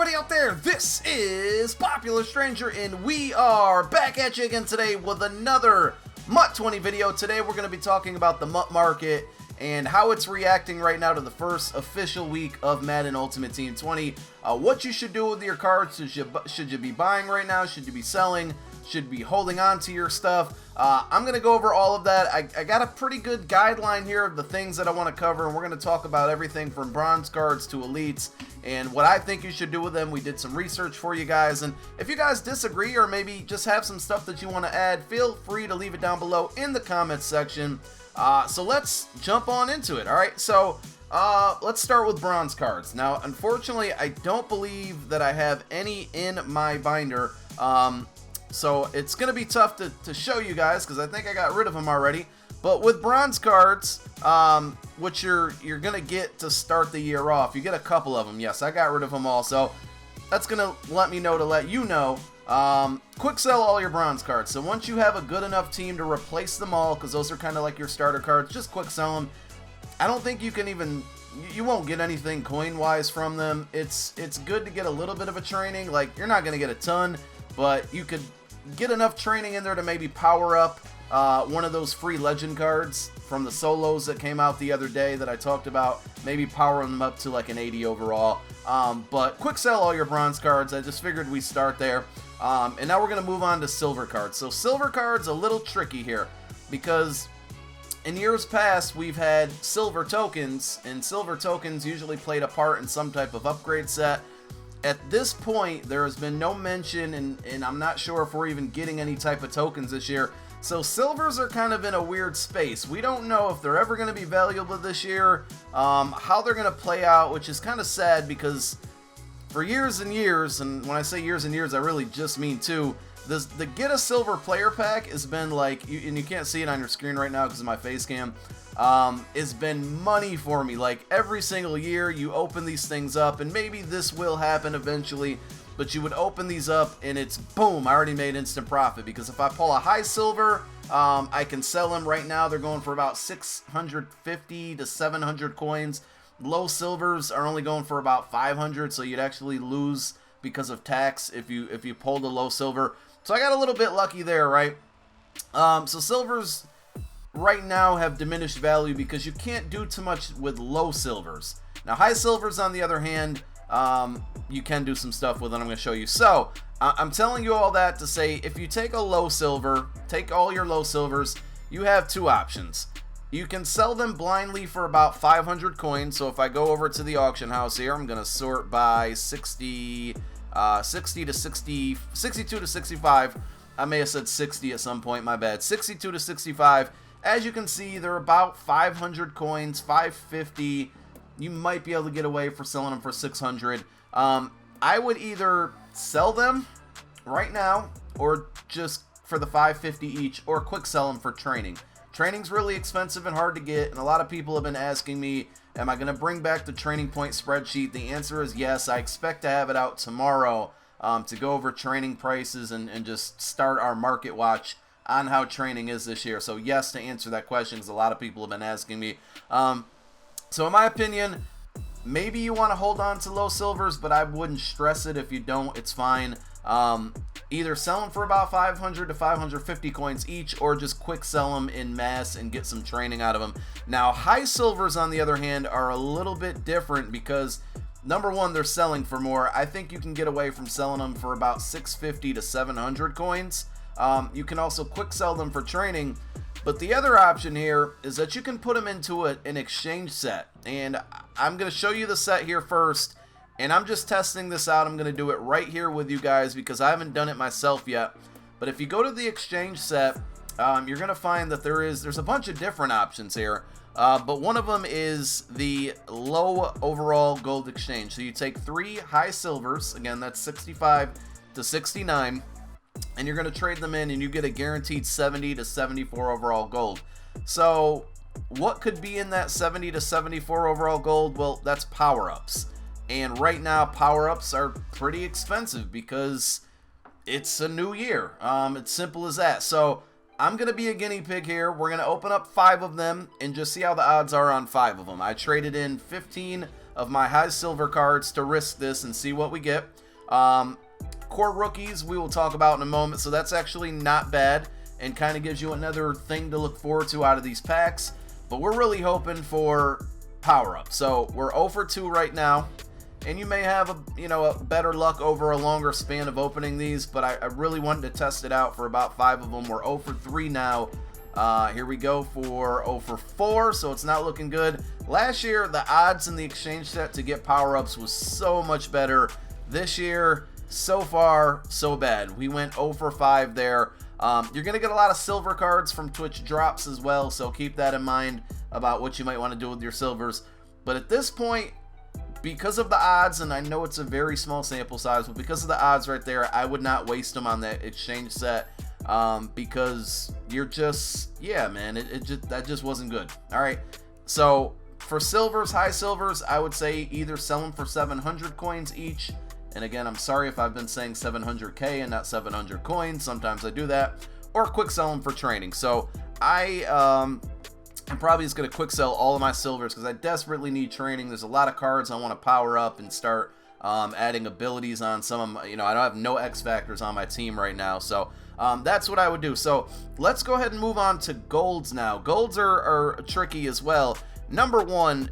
everybody out there, this is Popular Stranger, and we are back at you again today with another MUT 20 video. Today we're going to be talking about the MUT market and how it's reacting right now to the first official week of Madden Ultimate Team 20. What you should do with your cards. Should you be buying right now? Should you be selling? Should be holding on to your stuff? I'm going to go over all of that. I got a pretty good guideline here of the things that I want to cover, and we're going to talk about everything from bronze cards to elites and what I think you should do with them. We did some research for you guys, and if you guys disagree or maybe just have some stuff that you want to add, feel free to leave it down below in the comments section. So let's jump on into it. Alright, so let's start with bronze cards. Now, unfortunately, I don't believe that I have any in my binder. So it's going to be tough to show you guys because I think I got rid of them already. But with bronze cards, which you're going to get to start the year off, you get a couple of them. Yes, I got rid of them all. So that's going to let me know to let you know. Quick sell all your bronze cards. So once you have a good enough team to replace them all, because those are kind of like your starter cards, just quick sell them. I don't think you can even... You won't get anything coin-wise from them. It's good to get a little bit of a training. Like, you're not going to get a ton, but you could get enough training in there to maybe power up one of those free legend cards from the solos that came out the other day that I talked about. Maybe power them up to like an 80 overall. But quick sell all your bronze cards. I just figured we'd start there. And now we're going to move on to silver cards. So silver cards a little tricky here because in years past we've had silver tokens, and silver tokens usually played a part in some type of upgrade set. At this point, there has been no mention, and I'm not sure if we're even getting any type of tokens this year. So silvers are kind of in a weird space. We don't know if they're ever going to be valuable this year, how they're going to play out, which is kind of sad because for years and years, and when I say years and years, I really just mean two, the get a silver player pack has been like, and you can't see it on your screen right now because of my face cam, it's been money for me. Like every single year you open these things up, and maybe this will happen eventually, but you would open these up and it's boom, I already made instant profit. Because if I pull a high silver, I can sell them right now. They're going for about 650 to 700 coins. Low silvers are only going for about 500, so you'd actually lose because of tax if you pulled a low silver. So I got a little bit lucky there, right? So silvers right now have diminished value because you can't do too much with low silvers. Now high silvers, on the other hand, you can do some stuff with it. I'm going to show you. So I'm telling you all that to say, if you take a low silver, take all your low silvers, you have two options. You can sell them blindly for about 500 coins. So if I go over to the auction house here, I'm going to sort by 60 to 60, 62 to 65. I may have said 60 at some point, my bad. 62 to 65. As you can see, they're about 500 coins, 550. You might be able to get away for selling them for 600. I would either sell them right now or just for the 550 each, or quick sell them for training. Training's really expensive and hard to get, and a lot of people have been asking me, am I going to bring back the training point spreadsheet? The answer is yes. I expect to have it out tomorrow to go over training prices and just start our market watch on how training is this year. So yes, to answer that question, because a lot of people have been asking me. So in my opinion, maybe you want to hold on to low silvers, but I wouldn't stress it. If you don't, it's fine. Either sell them for about 500 to 550 coins each, or just quick sell them in mass and get some training out of them. Now high silvers, on the other hand, are a little bit different because number one, they're selling for more. I think you can get away from selling them for about 650 to 700 coins. You can also quick sell them for training, but the other option here is that you can put them into an exchange set, and I'm going to show you the set here first, and I'm just testing this out. I'm going to do it right here with you guys because I haven't done it myself yet. But if you go to the exchange set, you're going to find that there's a bunch of different options here, but one of them is the low overall gold exchange. So you take 3 high silvers, again that's 65 to 69, and you're going to trade them in, and you get a guaranteed 70 to 74 overall gold. So what could be in that 70 to 74 overall gold? Well, that's power-ups. And right now, power-ups are pretty expensive because it's a new year. It's simple as that. So I'm going to be a guinea pig here. We're going to open up 5 of them and just see how the odds are on 5 of them. I traded in 15 of my high silver cards to risk this and see what we get. Core rookies we will talk about in a moment, so that's actually not bad and kind of gives you another thing to look forward to out of these packs. But we're really hoping for power-up. So we're 0 for 2 right now, and you may have a better luck over a longer span of opening these, but I really wanted to test it out for about 5 of them. We're 0 for 3 now. Here we go for 0 for 4, so it's not looking good. Last year, the odds in the exchange set to get power-ups was so much better. This year, so far, so bad. We went 0 for 5 there. You're going to get a lot of silver cards from Twitch drops as well, so keep that in mind about what you might want to do with your silvers. But at this point, because of the odds, and I know it's a very small sample size, but because of the odds right there, I would not waste them on that exchange set, because you're just, yeah, man, that just wasn't good. All right, so for silvers, high silvers, I would say either sell them for 700 coins each. And again, I'm sorry if I've been saying 700k and not 700 coins. Sometimes I do that. Or quick sell them for training. So I'm probably just going to quick sell all of my silvers because I desperately need training. There's a lot of cards I want to power up and start adding abilities on some of my, I don't have no X factors on my team right now. So that's what I would do. So let's go ahead and move on to golds now. Golds are tricky as well. Number one,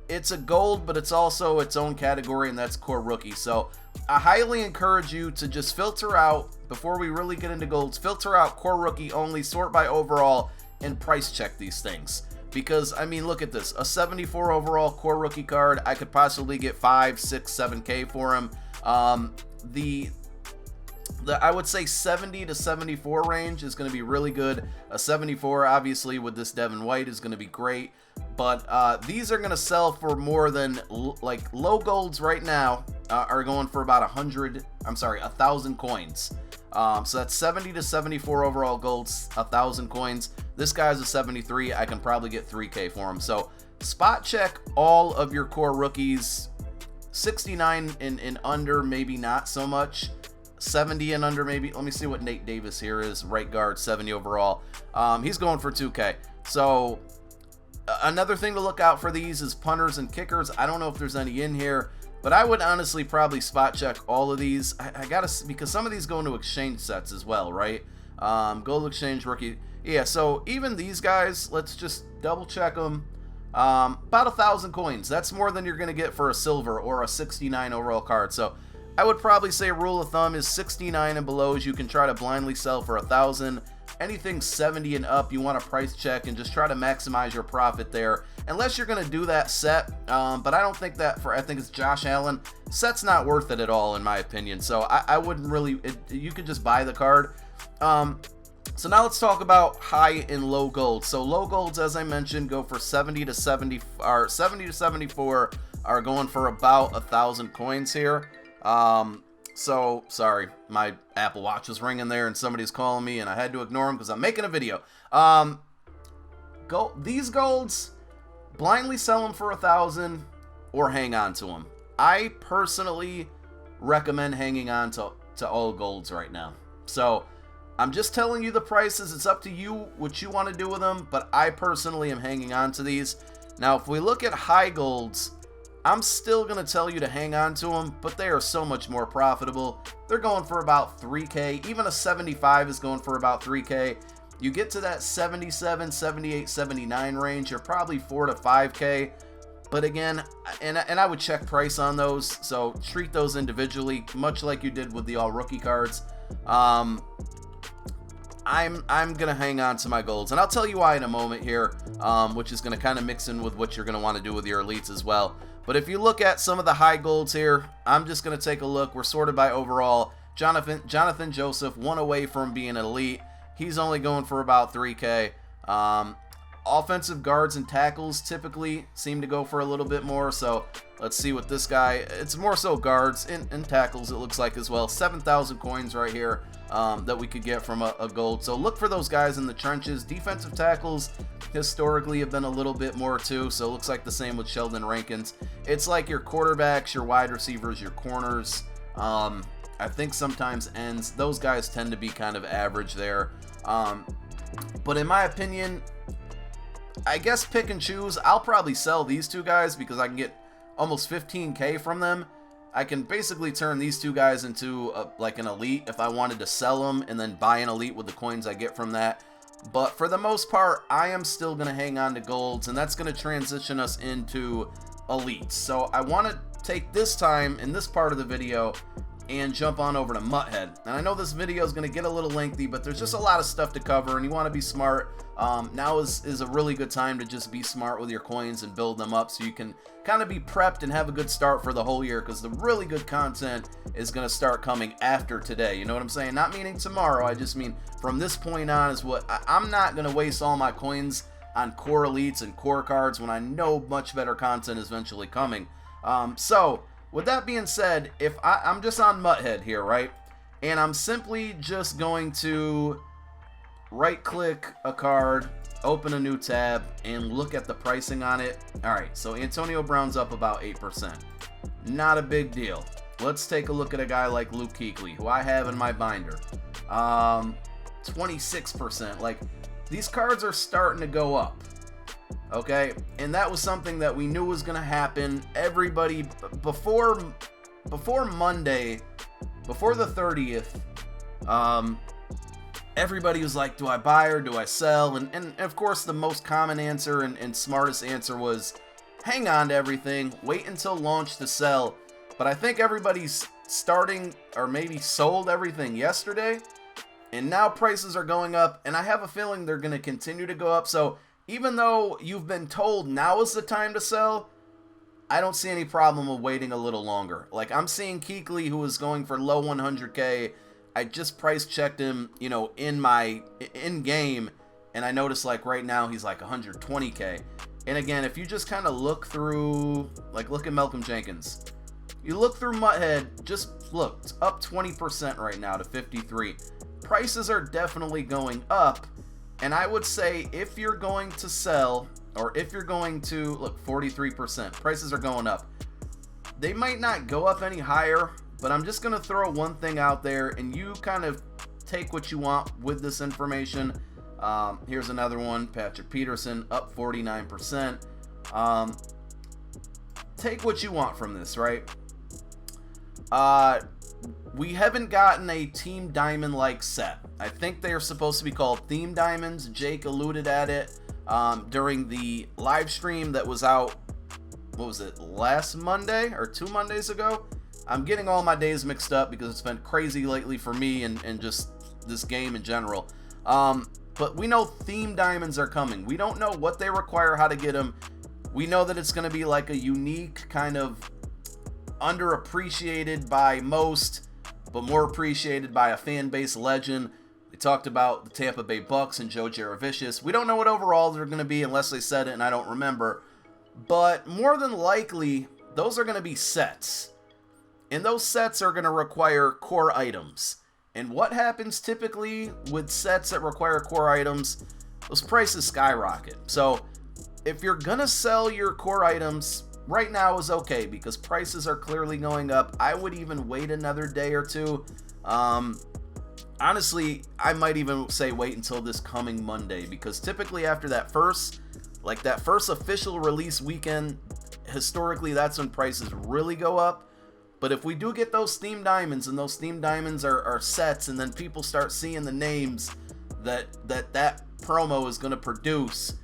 it's a gold, but it's also its own category, and that's core rookie. So I highly encourage you to just filter out, before we really get into golds, filter out core rookie only, sort by overall, and price check these things. Because, I mean, look at this. A 74 overall core rookie card, I could possibly get 5, 6, 7K for him. I would say 70 to 74 range is going to be really good. A 74, obviously, with this Devin White is going to be great. But these are going to sell for more than, like, low golds right now are going for about 1,000 coins. So that's 70 to 74 overall golds, 1,000 coins. This guy's a 73. I can probably get 3K for him. So spot check all of your core rookies. 69 and under, maybe not so much. 70 and under, maybe. Let me see what Nate Davis here is. Right guard, 70 overall. He's going for 2K. So another thing to look out for these is punters and kickers. I don't know if there's any in here, but I would honestly probably spot check all of these. I gotta, because some of these go into exchange sets as well, right? Gold exchange rookie. Yeah, so even these guys, let's just double check them. About 1,000 coins. That's more than you're gonna get for a silver or a 69 overall card. So I would probably say rule of thumb is 69 and below, you can try to blindly sell for 1,000. Anything 70 and up, you want to price check and just try to maximize your profit there. Unless you're going to do that set, but I don't think that I think it's Josh Allen. Set's not worth it at all, in my opinion. So I wouldn't really, you could just buy the card. So now let's talk about high and low golds. So low golds, as I mentioned, go for 70 to 74 are going for about 1,000 coins here. So, sorry, my Apple Watch was ringing there and somebody's calling me and I had to ignore them because I'm making a video. These golds, blindly sell them for 1,000 or hang on to them. I personally recommend hanging on to all golds right now. So, I'm just telling you the prices. It's up to you what you want to do with them, but I personally am hanging on to these. Now, if we look at high golds, I'm still going to tell you to hang on to them, but they are so much more profitable. They're going for about 3K. Even a 75 is going for about 3K. You get to that 77, 78, 79 range, you're probably 4 to 5K. But again, and I would check price on those, so treat those individually, much like you did with the all rookie cards. I'm gonna hang on to my golds, and I'll tell you why in a moment here, which is gonna kind of mix in with what you're gonna want to do with your elites as well. But if you look at some of the high golds here, I'm just gonna take a look. We're sorted by overall. Jonathan Joseph, one away from being an elite. He's only going for about 3K. Offensive guards and tackles typically seem to go for a little bit more. So let's see what this guy. It's more so guards and tackles, it looks like as well. 7,000 coins right here. That we could get from a gold. So look for those guys in the trenches. Defensive tackles historically have been a little bit more too, so it looks like the same with Sheldon Rankins. It's like your quarterbacks, your wide receivers, your corners, I think sometimes ends. Those guys tend to be kind of average there. But in my opinion, I guess pick and choose. I'll probably sell these two guys because I can get almost 15k from them, I can basically turn these two guys into like an elite if I wanted to sell them and then buy an elite with the coins I get from that. But for the most part, I am still going to hang on to golds, and that's going to transition us into elites. So I want to take this time in this part of the video and jump on over to Muthead. And I know this video is going to get a little lengthy, but there's just a lot of stuff to cover, and you want to be smart. Now is a really good time to just be smart with your coins and build them up so you can kind of be prepped and have a good start for the whole year, because the really good content is going to start coming after today. You know what I'm saying? Not meaning tomorrow, I just mean from this point on is what I'm not going to waste all my coins on core elites and core cards when I know much better content is eventually coming. So with that being said, if I'm just on Muthead here, right? And I'm simply just going to right click a card, open a new tab, and look at the pricing on it. Alright, so Antonio Brown's up about 8%. Not a big deal. Let's take a look at a guy like Luke Kuechly, who I have in my binder. 26%. Like, these cards are starting to go up. Okay, and that was something that we knew was going to happen. Everybody, before Monday, before the 30th, everybody was like, do I buy or do I sell? And of course, the most common answer and smartest answer was, hang on to everything, wait until launch to sell. But I think everybody's starting, or maybe sold everything yesterday, and now prices are going up, and I have a feeling they're going to continue to go up. So even though you've been told now is the time to sell, I don't see any problem of waiting a little longer. Like, I'm seeing Kuechly, who is going for low 100k. I just price checked him, you know, in game, and I noticed like right now he's like 120k. And again, if you just kind of look through, like, look at Malcolm Jenkins. You look through Muthead, just look, it's up 20% right now to 53. Prices are definitely going up. And I would say if you're going to sell, or if you're going to, look, 43%, prices are going up. They might not go up any higher, but I'm just going to throw one thing out there, and you kind of take what you want with this information. Here's another one, Patrick Peterson, up 49%. Take what you want from this, right? We haven't gotten a Team Diamond-like set. I think they are supposed to be called Theme Diamonds. Jake alluded at it during the live stream that was out, what was it, last Monday or 2 Mondays ago? I'm getting all my days mixed up because it's been crazy lately for me and just this game in general. But we know Theme Diamonds are coming. We don't know what they require, how to get them. We know that it's going to be like a unique kind of underappreciated by most, but more appreciated by a fan base legend. We talked about the Tampa Bay Bucks and Joe Jaravicious. We don't know what overall they're going to be unless they said it and I don't remember. But more than likely, those are going to be sets. And those sets are going to require core items. And what happens typically with sets that require core items? Those prices skyrocket. So if you're going to sell your core items, right now is okay because prices are clearly going up. I would even wait another day or two. Honestly, I might even say wait until this coming Monday, because typically after that first official release weekend, historically that's when prices really go up. But if we do get those Theme Diamonds, and those Theme Diamonds are sets, and then people start seeing the names that promo is going to produce,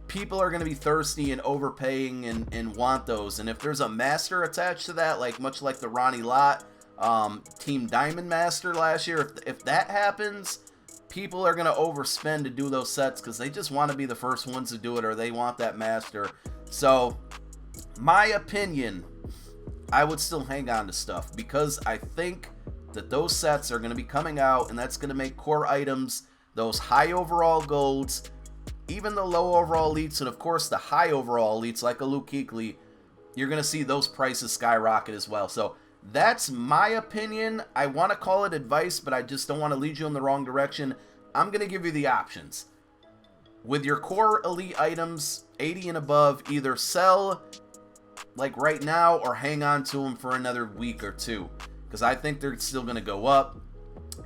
people are going to be thirsty and overpaying and want those. And if there's a master attached to that, like much like the Ronnie Lott Team Diamond Master last year, if that happens, people are going to overspend to do those sets because they just want to be the first ones to do it, or they want that master. So my opinion, I would still hang on to stuff because I think that those sets are going to be coming out, and that's going to make core items, those high overall golds, even the low overall elites, and of course the high overall elites like a Luke Kuechly, you're going to see those prices skyrocket as well. So that's my opinion. I want to call it advice, but I just don't want to lead you in the wrong direction. I'm going to give you the options. With your core elite items, 80 and above, either sell like right now or hang on to them for another week or two, because I think they're still going to go up.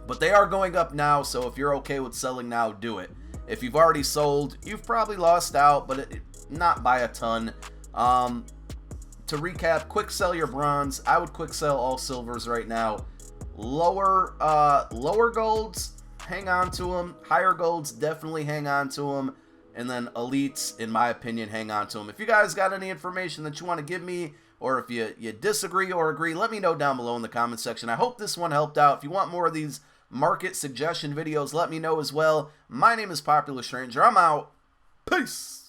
But they are going up now, so if you're okay with selling now, do it. If you've already sold, you've probably lost out, but not by a ton. to recap, quick sell your bronze. I would quick sell all silvers right now. Lower golds, hang on to them. Higher golds, definitely hang on to them. And then elites, in my opinion, hang on to them. If you guys got any information that you want to give me, or if you disagree or agree, let me know down below in the comment section. I hope this one helped out. If you want more of these market suggestion videos, let me know as well. My name is Popular Stranger. I'm out. Peace.